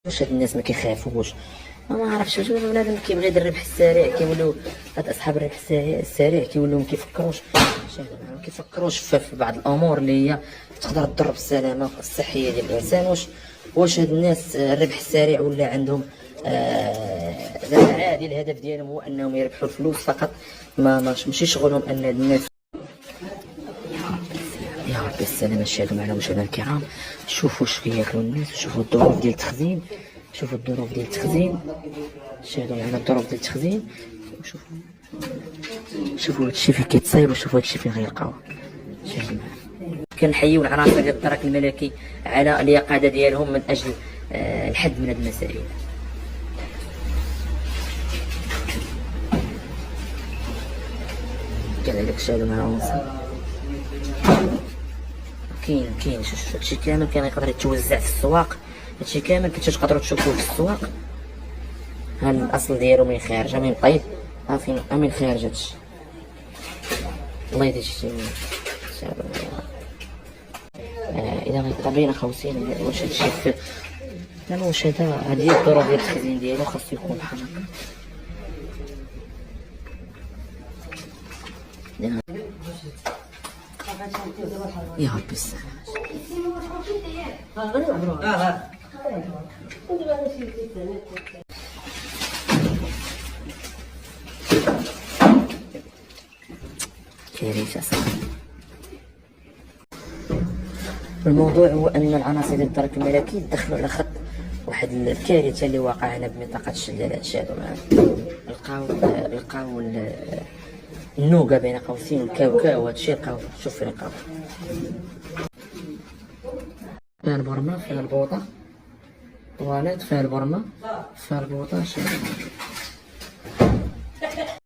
واش هاد الناس ما كيخافوش؟ ما عرفتش واش بنادم كيبغي يدير الربح السريع، كيوليو هاد اصحاب الربح السريع كيوليو ما كيفكروش ما كيفكروش في بعض الامور اللي هي تقدر تضر بالسلامه الصحيه ديال الانسان. واش هاد الناس الربح السريع ولا عندهم زعما عادي الهدف ديالهم هو انهم يربحوا الفلوس فقط، ماشي شغلهم ان الناس. يا ربي السلامة الشهادة معنا مشاهدينا الكرام. شوفوا اش كياكلوا الناس، شوفوا الظروف ديال التخزين، شوفوا الظروف ديال التخزين، شاهدوا معنا الظروف ديال التخزين. شوفوا هادشي فين كيتصايب وشوفوا هادشي فين غيلقاوه. شاهدوا معنا. كنحييو العناصر ديال الدرك الملكي على اليقظة ديالهم من اجل الحد من هاد المسائل. كذلك شاهدوا معنا عناصر كاين هادشي كامل كان يقدر يتوزع في السواق، هادشي كامل كنتو تقدروا تشوفوه في السواق. ها الاصل ديالو من خارج من طيب، ها فين من خارج هادشي. الله يدير شي اذا غيقدر بينا خوسين واش هادشي في لا واش هادي الظروف ديال التخزين ديالو خاصو يكون بحال هكا. يا ربي السلام. كارثة صراحة. الموضوع هو ان العناصر ديال الدرك الملكي دخلوا على خط واحد الكارثة اللي واقع هنا بمنطقة الشلالات. شاهدوا معنا لقاو النوقة بين قوسين والكاوكاو وهادشي لقاو. شوف فين لقاو فيها البرمة، فيها البوطة طواليت، فيها البرمة، فيها البوطة.